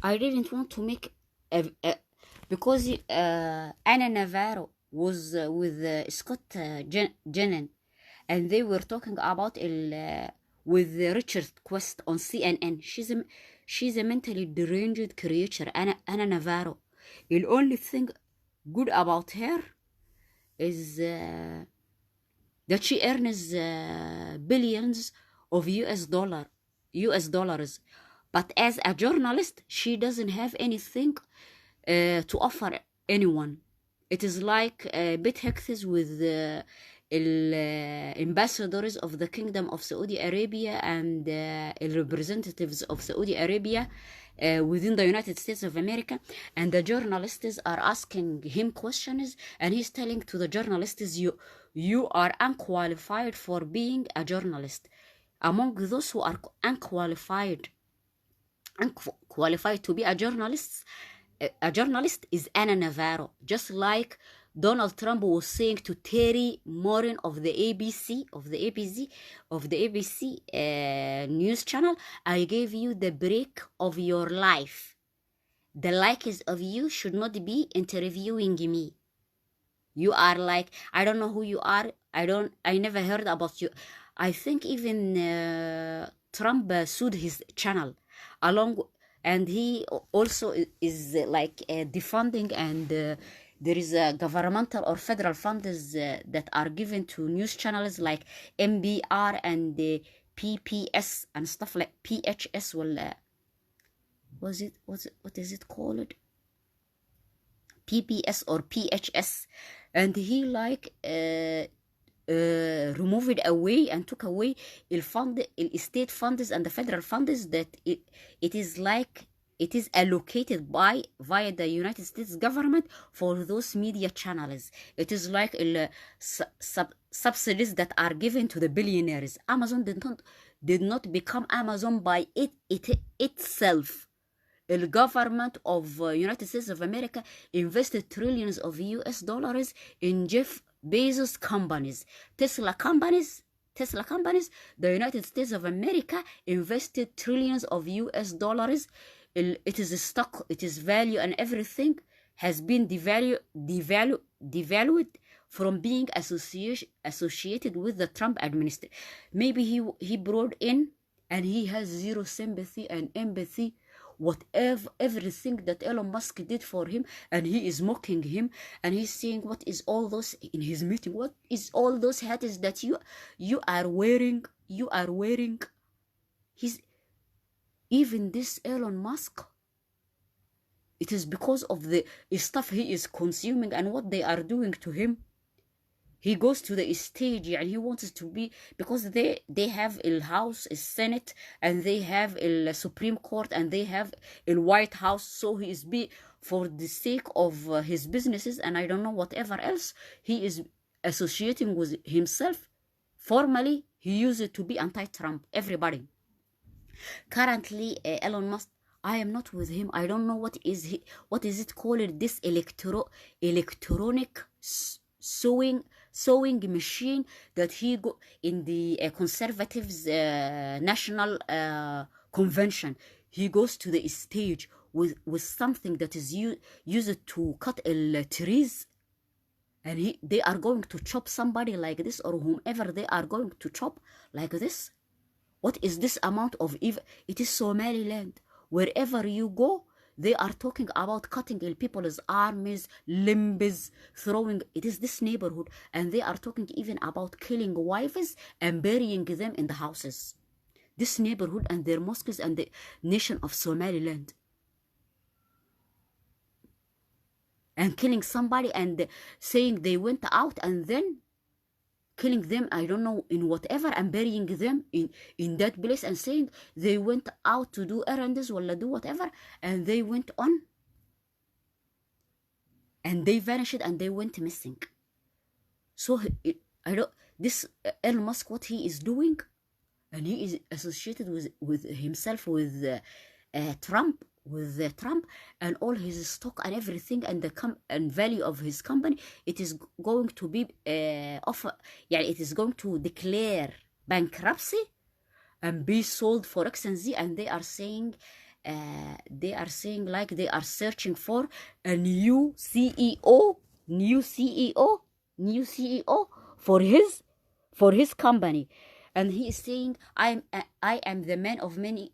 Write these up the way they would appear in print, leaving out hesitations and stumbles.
I didn't want to make because Anna Navarro was with Scott Jennen, and they were talking about with Richard Quest on CNN. She's a mentally deranged creature, Anna Navarro. The only thing good about her is that she earns billions of US dollars. But as a journalist, she doesn't have anything to offer anyone. It is like bit hexes with ambassadors of the Kingdom of Saudi Arabia and representatives of Saudi Arabia within the United States of America, and the journalists are asking him questions, and he's telling to the journalists, you are unqualified for being a journalist. Among those who are unqualified to be a journalist is Anna Navarro, just like Donald Trump was saying to Terry Morin of the ABC news channel, I gave you the break of your life. The likes of you should not be interviewing me. You are like, I don't know who you are. I never heard about you. I think even Trump sued his channel along, and he also is like defunding, and there is a governmental or federal funds that are given to news channels like MBR and the PPS and stuff like PHS. Well, what is it called? PPS or PHS, and he like removed away and took away state funds and the federal funds that it is like it is allocated via the United States government for those media channels. It is like subsidies that are given to the billionaires. Amazon did not become Amazon by itself. The government of United States of America invested trillions of US dollars in Jeff Bezos companies, Tesla companies, the United States of America invested trillions of US dollars. It is a stock, it is value, and everything has been devalued from being associated with the Trump administration. Maybe he brought in, and he has zero sympathy and empathy whatever everything that Elon Musk did for him, and he is mocking him, and he's saying, what is all those in his meeting, what is all those hats that you are wearing? He's even this Elon Musk, it is because of the stuff he is consuming and what they are doing to him. He goes to the stage and he wants to be, because they have a House, a Senate, and they have a Supreme Court, and they have a White House. So he is for the sake of his businesses, and I don't know whatever else, he is associating with himself. Formally, he used it to be anti-Trump. Everybody. Currently, Elon Musk, I am not with him. I don't know what is it called, this electronic sewing machine that he go in the conservatives national convention. He goes to the stage with something that is used to cut trees, and they are going to chop somebody like this, or whomever they are going to chop like this. What is this amount of evil? It is Somaliland. Wherever you go, they are talking about cutting people's arms, limbs, throwing. It is this neighborhood, and they are talking even about killing wives and burying them in the houses. This neighborhood and their mosques and the nation of Somaliland. And killing somebody and saying they went out, and then killing them, I don't know, in whatever, and burying them in that place, and saying they went out to do errands or do whatever, and they went on, and they vanished, and they went missing. So I don't, this Elon Musk, what he is doing, and he is associated with himself with Trump, and all his stock and everything, and and value of his company, it is going to be it is going to declare bankruptcy and be sold for X and Z, and they are saying they are saying like they are searching for a new CEO, new CEO, new CEO for his company. And he is saying, I am the man of many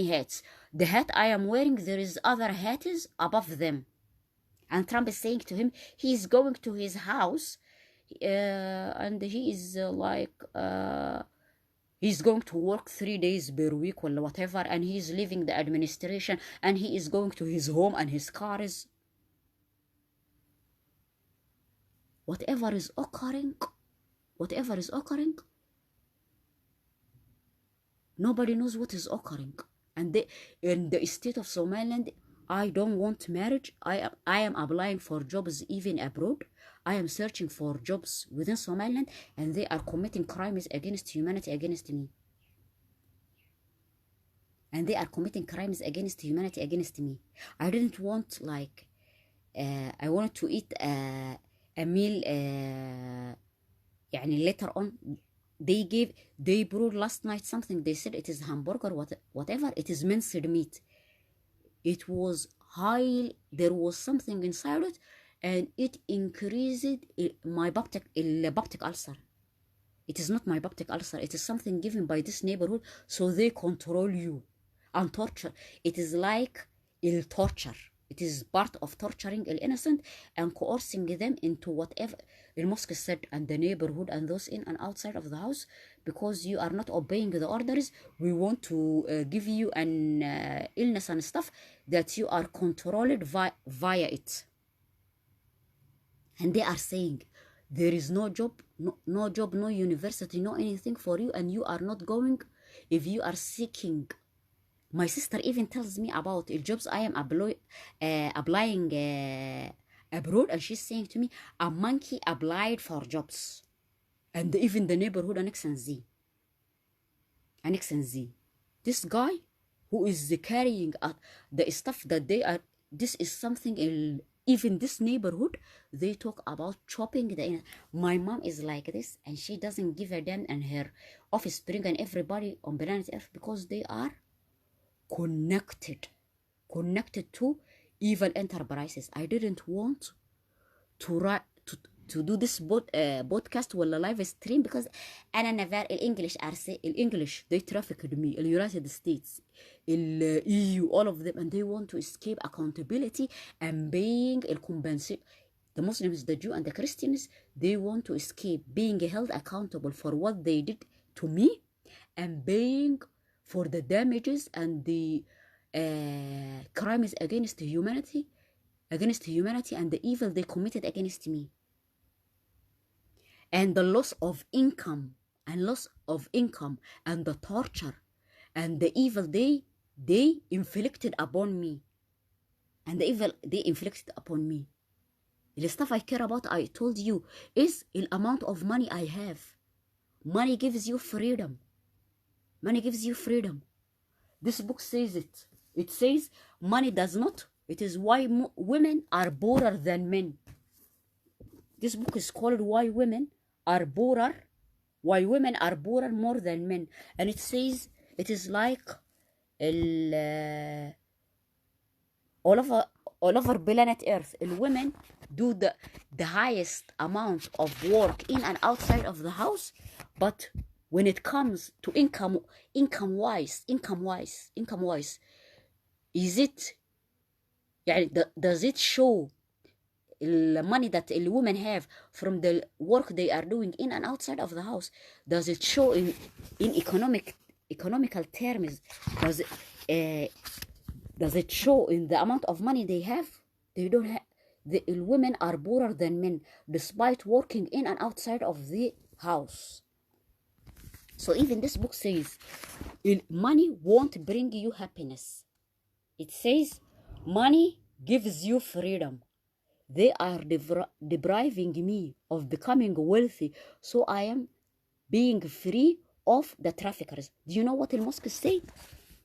hats. The hat I am wearing, there is other hats above them. And Trump is saying to him, he is going to his house, and he is he's going to work 3 days per week or whatever, and he's leaving the administration, and he is going to his home and his cars. Whatever is occurring, nobody knows what is occurring. And in the state of Somaliland, I don't want marriage. I am applying for jobs even abroad. I am searching for jobs within Somaliland, and they are committing crimes against humanity against me. And they are committing crimes against humanity against me. I didn't want like, I wanted to eat a meal, يعني later on. They brought last night something. They said it is hamburger, whatever. It is minced meat. It was high. There was something inside it, and it increased my peptic ulcer. It is not my peptic ulcer. It is something given by this neighborhood, so they control you and torture. It is like torture. It is part of torturing the innocent and coercing them into whatever the mosque said, and the neighborhood and those in and outside of the house, because you are not obeying the orders. We want to give you an illness and stuff that you are controlled via it. And they are saying there is no job, no university, no anything for you, and you are not going if you are seeking. My sister even tells me about the jobs I am applying abroad, and she's saying to me, a monkey applied for jobs. And even the neighborhood Annex and Z. This guy who is carrying the stuff that they are, this is something even this neighborhood, they talk about chopping my mom is like this, and she doesn't give a damn, and her offspring and everybody on planet Earth, because they are connected to evil enterprises. I didn't want to do this podcast ولا live stream because أنا never الإنجليش الإنجليش they trafficked me the United States the EU, all of them, and they want to escape accountability and being compensate. The Muslims, the Jew, and the Christians, they want to escape being held accountable for what they did to me and paying for the damages and the crimes against humanity and the evil they committed against me, and the loss of income and the torture and the evil they inflicted upon me, The stuff I care about, I told you, is the amount of money I have. Money gives you freedom. This book says it. It says money does not. It is why women are poorer than men. This book is called Why Women Are Poorer More Than Men. And it says it is like all over planet Earth, women do the highest amount of work in and outside of the house, but when it comes to income wise, is it does it show the money that the women have from the work they are doing in and outside of the house? Does it show in economical terms? Does it show in the amount of money they have? They don't have. The women are poorer than men despite working in and outside of the house. So even this book says money won't bring you happiness. It says money gives you freedom. They are depriving me of becoming wealthy, so I am being free of the traffickers. Do you know what the mosques say?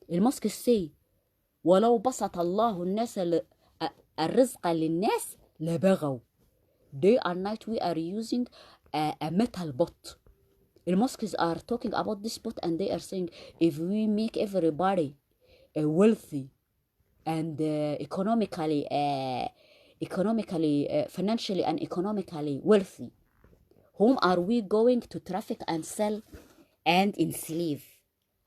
The mosques say, ولو بسط الله الناس الرزق للناس لبغوا. Day and night we are using a metal bot. The mosques are talking about this bot, and they are saying if we make everybody wealthy and financially and economically wealthy. Whom are we going to traffic and sell and enslave?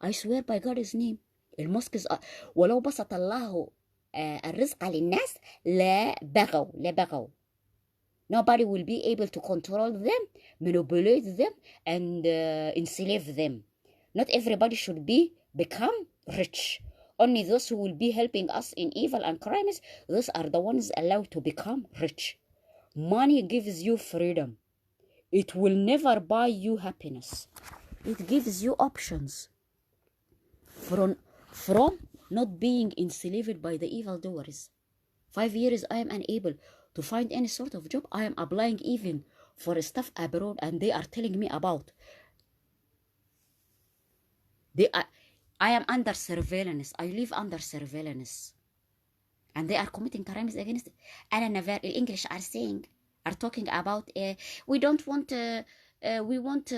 I swear by God's name, المسكز ولو بسط الله الرزق للناس لا بغوا. Nobody will be able to control them, manipulate them, and enslave them. Not everybody should become rich. Only those who will be helping us in evil and crimes, those are the ones allowed to become rich. Money gives you freedom. It will never buy you happiness. It gives you options from not being enslaved by the evildoers. 5 years I am unable to find any sort of job. I am applying even for stuff abroad, and they are telling me about I am under surveillance. I live under surveillance, and they are committing crimes against. And never English are talking about we don't want we want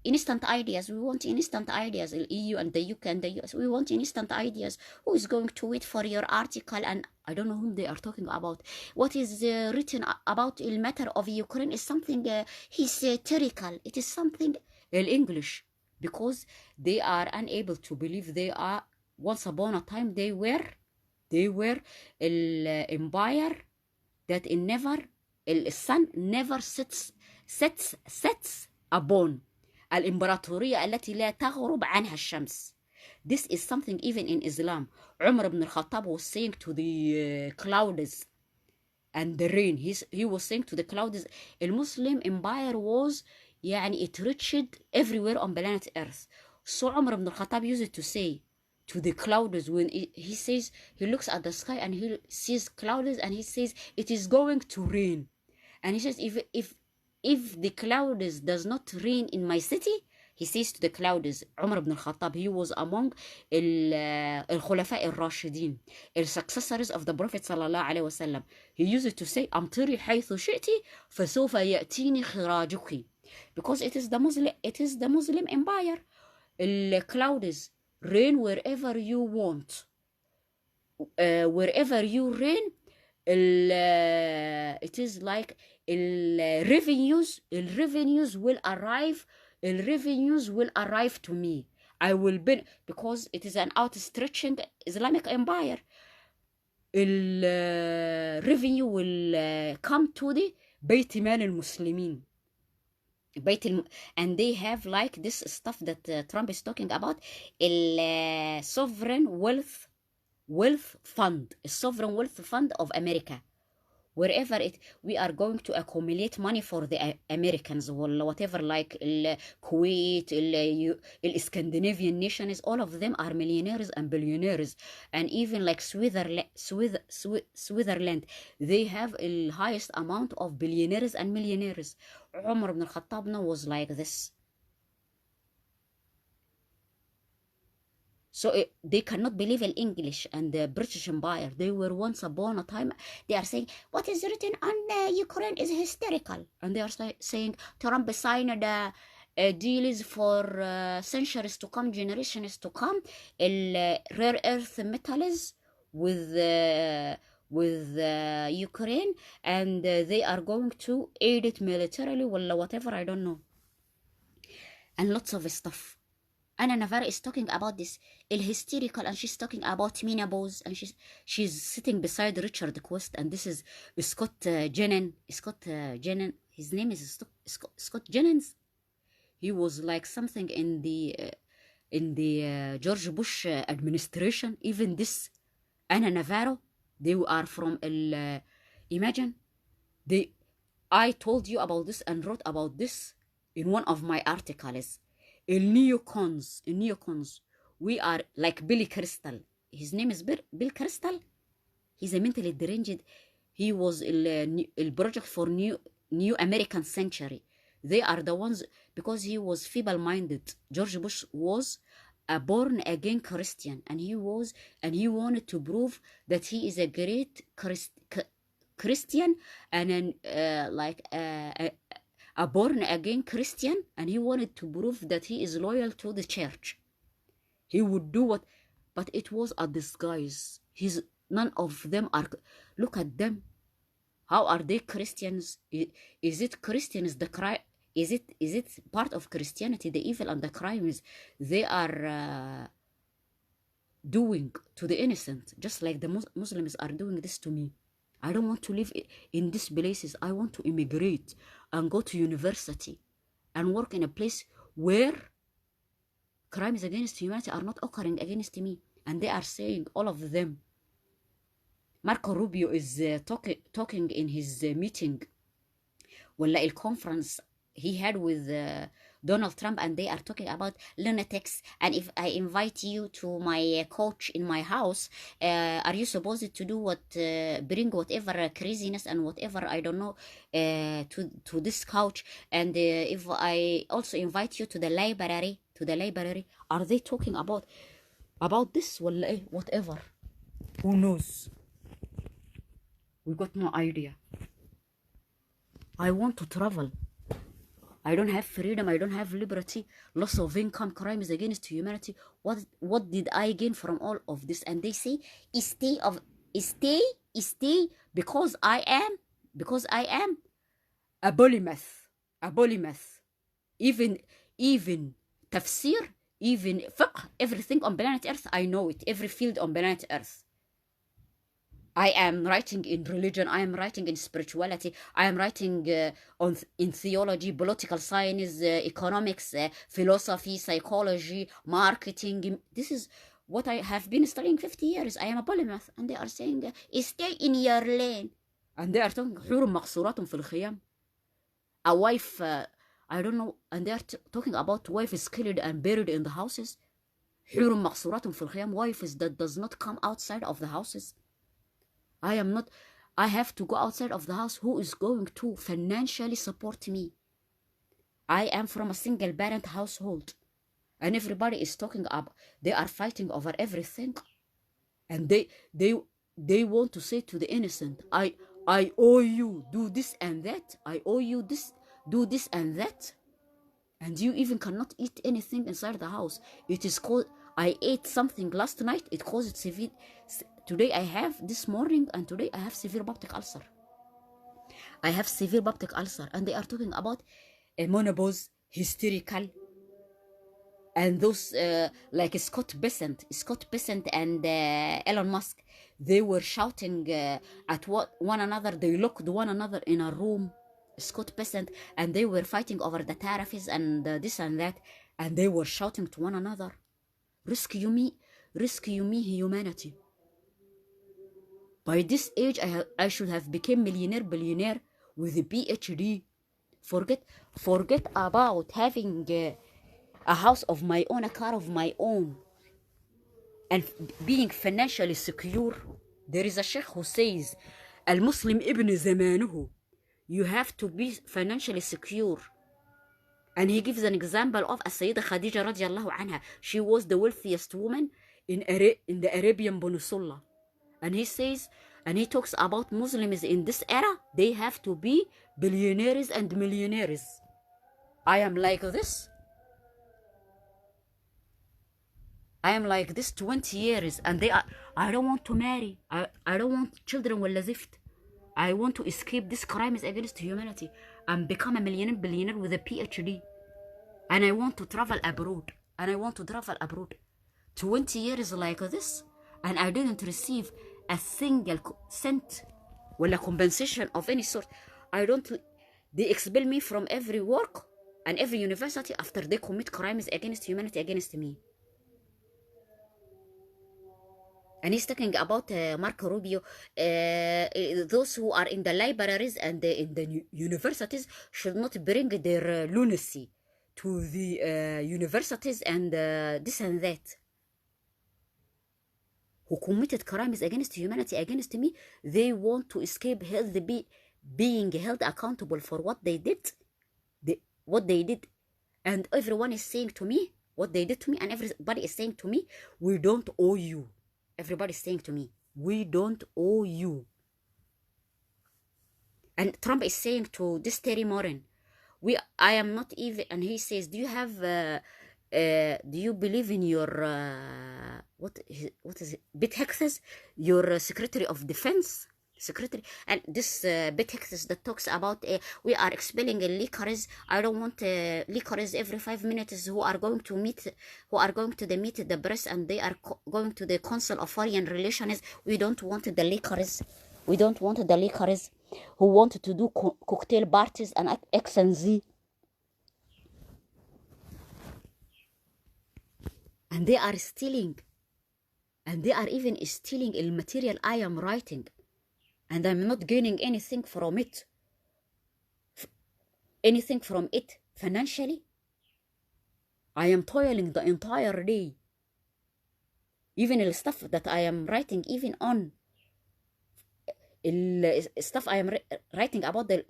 instant ideas. We want instant ideas. The EU and the UK and the US. We want instant ideas. Who is going to wait for your article? And I don't know whom they are talking about. What is written about the matter of Ukraine is something hysterical. It is something English, because they are unable to believe they are. Once upon a time they were empire that the sun never sets upon. الإمبراطورية التي لا تغرب عنها الشمس. This is something even in Islam. Umar ibn al-Khattab was saying to the clouds and the rain. He was saying to the clouds, the Muslim empire was it reached everywhere on planet Earth. So Umar ibn al-Khattab used to say to the clouds, when he says, he looks at the sky and he sees clouds and he says it is going to rain, and he says if the clouds does not rain in my city, he says to the clouds, Umar ibn al-Khattab, he was among al-Khulafa al-Rashidin, the successors of the Prophet sallallahu alaihi wasallam. He used to say, أمطري حيث شئتِ فسوف يأتيني خراجك, because it is the Muslim empire. Clouds rain wherever you want. Wherever you rain, it is like revenues will arrive. Revenues will arrive to me. I will be, because it is an outstretching Islamic empire. Revenue will come to the بيت مال المسلمين. And they have like this stuff that Trump is talking about, sovereign wealth fund, a sovereign wealth fund of America. Wherever we are going to accumulate money for the Americans, or whatever, like Kuwait, Scandinavian nations, all of them are millionaires and billionaires. And even like Switzerland, they have the highest amount of billionaires and millionaires. Umar ibn al-Khattab was like this. So they cannot believe in English and the British Empire. They were once upon a time, they are saying, what is written on Ukraine is hysterical. And they are saying, Trump signed deals for centuries to come, generations to come, rare earth metals with Ukraine, and they are going to aid it militarily, or whatever, I don't know. And lots of stuff. Anna Navarro is talking about this, hysterical, and she's talking about menopause, and she's sitting beside Richard Quest, and this is Scott Jennings. His name is Scott Jennings. He was like something in the George Bush administration. Even this Anna Navarro, they are from imagine, I told you about this and wrote about this in one of my articles. neocons, we are like Billy Crystal. His name is Bill Crystal. He's a mentally deranged. He was a project for new American century. They are the ones, because he was feeble-minded. George Bush was a born-again Christian, and he wanted to prove that he is a great Christian, and a born-again Christian, and he wanted to prove that he is loyal to the church. He would do what, but it was a disguise. none of them are. Look at them. How are they Christians? Is it Christians the crime? Is it part of Christianity, the evil and the crimes they are doing to the innocent, just like the Muslims are doing this to me? I don't want to live in these places. I want to immigrate and go to university and work in a place where crimes against humanity are not occurring against me. And they are saying, all of them. Marco Rubio is talking in his meeting, ولا الconference he had with Donald Trump, and they are talking about lunatics. And if I invite you to my couch in my house, are you supposed to do bring whatever craziness and whatever, I don't know, to this couch? And if I also invite you to the library, are they talking about this? ولا whatever? Who knows? We got no idea. I want to travel. I don't have freedom. I don't have liberty. Loss of income, crimes against humanity. What did I gain from all of this? And they say, stay, because I am a polymath. Even tafsir, even fiqh, everything on planet Earth, I know it. Every field on planet Earth. I am writing in religion, I am writing in spirituality, I am writing in theology, political science, economics, philosophy, psychology, marketing. This is what I have been studying 50 years. I am a polymath. And they are saying, stay in your lane. And they are talking, حور مقصورات في الخيام. A wife, I don't know, and they are talking about wives killed and buried in the houses. حور مقصورات في الخيام, wives that does not come outside of the houses. I have to go outside of the house. Who is going to financially support me? I am from a single parent household. And everybody is talking about, they are fighting over everything. And they want to say to the innocent, I owe you, do this and that. I owe you this, do this and that. And you even cannot eat anything inside the house. It is called, I ate something last night. It caused severe. Today I have, this morning, and today I have severe peptic ulcer. And they are talking about menopause, hysterical, and those like Scott Bessent and Elon Musk. They were shouting at one another. They locked one another in a room, Scott Bessent, and they were fighting over the tariffs and this and that. And they were shouting to one another, rescue me, humanity. By this age, I should have become billionaire with a PhD. Forget about having a house of my own, a car of my own, and being financially secure. There is a sheikh who says, Al-Muslim ibn zamanuhu. You have to be financially secure. And he gives an example of Sayyida Khadija radiallahu anha. She was the wealthiest woman in the Arabian Peninsula. And he says, and he talks about Muslims in this era, they have to be billionaires and millionaires. I am like this. I am like this 20 years, and I don't want to marry. I don't want children ولا زفت. I want to escape these crimes against humanity and become a billionaire with a PhD. And I want to travel abroad. 20 years like this, and I didn't receive a single cent ولا compensation of any sort. They expel me from every work and every university after they commit crimes against humanity, against me. And he's talking about Marco Rubio. Those who are in the libraries and in the universities should not bring their lunacy to the universities and this and that. Who committed crimes against humanity, against me, they want to escape being held accountable for what they did. And everyone is saying to me what they did to me, and everybody is saying to me, we don't owe you. Everybody is saying to me, we don't owe you. And Trump is saying to this Terry Morin, I am not even, and he says, do you have do you believe in your what is it? Bit Hexes, your Secretary of Defense, secretary, and this Bit Hexes that talks about we are expelling leakers. I don't want leakers every 5 minutes who are going to the meet the press, and they are going to the Council of Foreign Relations. We don't want the leakers. We don't want the leakers who want to do cocktail parties and X and Z. And they are stealing, and they are even stealing the material I am writing, and I'm not gaining anything from it, financially. I am toiling the entire day. Even the stuff that I am writing, even on stuff I am writing about the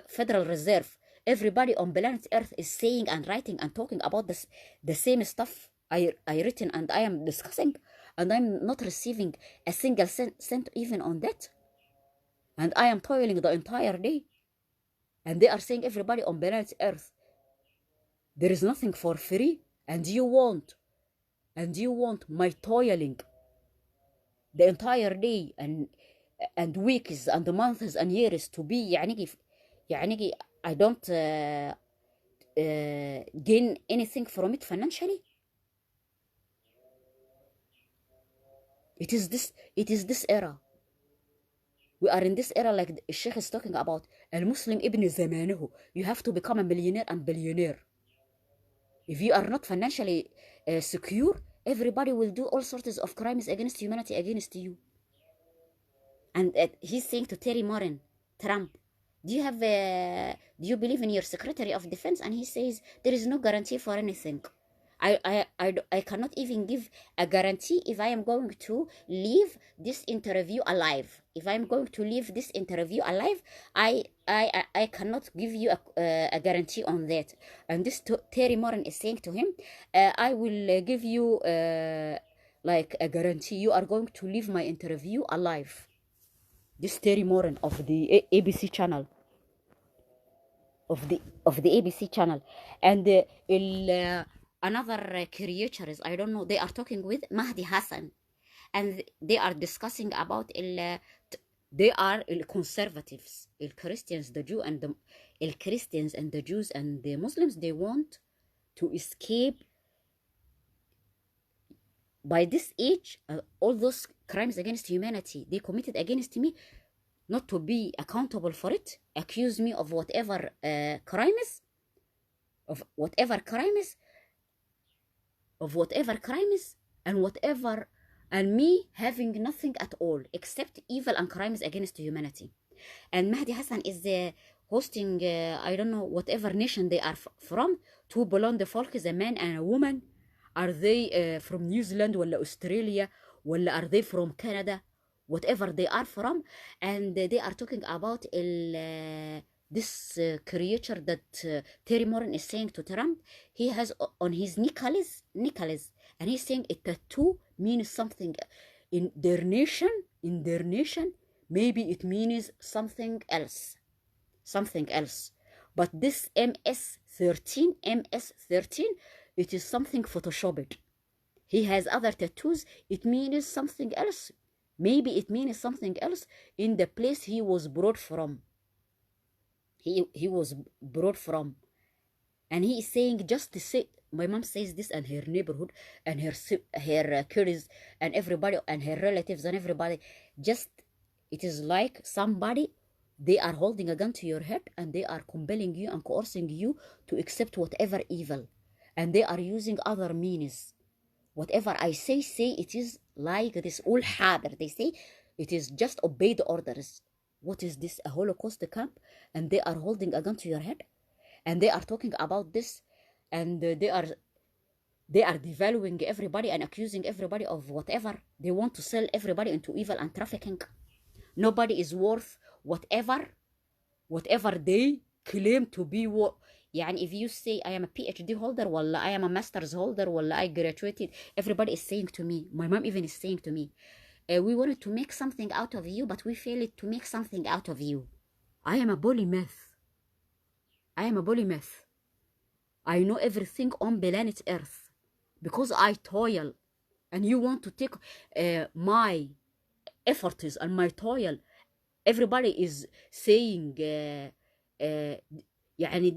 Federal Reserve, everybody on planet Earth is saying and writing and talking about this, the same stuff I written and I am discussing, and I'm not receiving a single cent even on that. And I am toiling the entire day. And they are saying everybody on planet Earth, there is nothing for free, and you want my toiling the entire day and weeks and months and years to be يعني I don't gain anything from it financially. It is this era. We are in this era, like the Sheikh is talking about, المسلم ابن زمانه. You have to become a millionaire and billionaire. If you are not financially secure, everybody will do all sorts of crimes against humanity, against you. And he's saying to Terry Morin, Trump, do you believe in your Secretary of Defense? And he says there is no guarantee for anything. I cannot even give a guarantee if I am going to leave this interview alive. If I'm going to leave this interview alive, I cannot give you a guarantee on that. And this Terry Morin is saying to him, I will give you like a guarantee. You are going to leave my interview alive. This Terry Morin of the ABC channel. Of the ABC channel. And another creators, I don't know, they are talking with Mahdi Hassan, and they are discussing about they are conservatives, Christians, the Jew and the Christians and the Jews and the Muslims. They want to escape by this age all those crimes against humanity they committed against me, not to be accountable for it, accuse me of whatever crimes, and me having nothing at all except evil and crimes against humanity. And Mahdi Hassan is hosting, I don't know, whatever nation they are from, two blonde folks, a man and a woman. Are they from New Zealand or Australia, or are they from Canada? Whatever they are from, and they are talking about this creature that Terry Morin is saying to Trump. He has on his nicholas, and he's saying a tattoo means something in their nation. Maybe it means something else. But this MS-13, it is something photoshopped. He has other tattoos. It means something else. Maybe it means something else in the place he was brought from. He was brought from. And he is saying, just to say, my mom says this, and her neighborhood and her kids and everybody and her relatives and everybody, just, it is like somebody, they are holding a gun to your head and they are compelling you and coercing you to accept whatever evil. And they are using other means. Whatever I say it is like this. All hadir, they say it is just obey the orders. What is this? A Holocaust camp? And they are holding a gun to your head, and they are talking about this, and they are devaluing everybody and accusing everybody of whatever. They want to sell everybody into evil and trafficking. Nobody is worth whatever they claim to be. يعني if you say I am a PhD holder, ولا I am a master's holder, ولا I graduated, everybody is saying to me, my mom even is saying to me, we wanted to make something out of you, but we failed to make something out of you. I am a polymath. I know everything on planet Earth because I toil, and you want to take my efforts and my toil. Everybody is saying يعني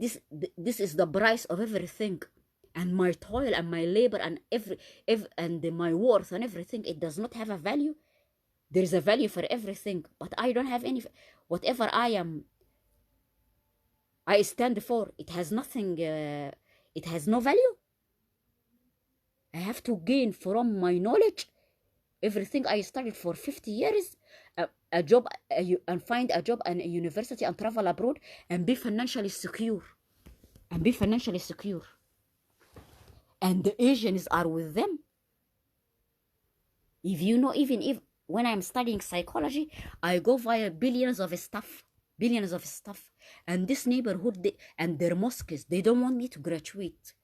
this is the price of everything, and my toil and my labor and and my worth and everything, it does not have a value. There is a value for everything, but I don't have any. Whatever I stand for, it has nothing. It has no value. I have to gain from my knowledge everything I studied for 50 years, a job, and find a job and a university and travel abroad and be financially secure. And be financially secure. And the Asians are with them. If you know, even if when I'm studying psychology, I go via billions of stuff. And this neighborhood and their mosques, they don't want me to graduate.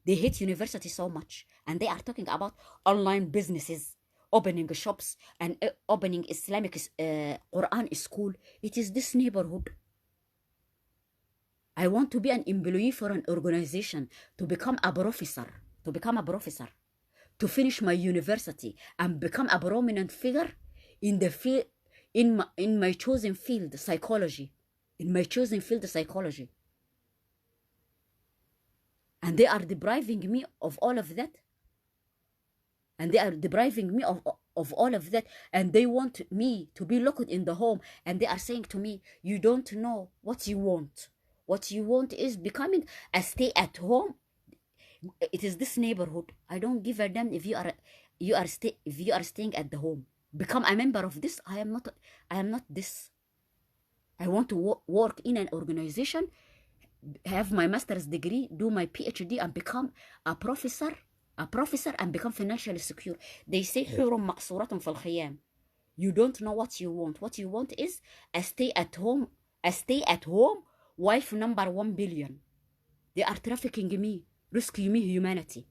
They hate university so much. And they are talking about online businesses, opening shops, and opening Islamic Quran school. It is this neighborhood. I want to be an employee for an organization, to become a professor, to finish my university and become a prominent figure in the field, in my chosen field, psychology. And they are depriving me of all of that. And they want me to be locked in the home, and they are saying to me, you don't know what you want. What you want is becoming a stay at home. It is this neighborhood. I don't give a damn if you are staying at the home. Become a member of this. I am not this. I want to work in an organization, have my master's degree, do my PhD, and become a professor and become financially secure. They say حور مقصورة في الخيام. You don't know what you want. What you want is a stay at home wife number 1 billion. They are trafficking me. Rescue me, humanity.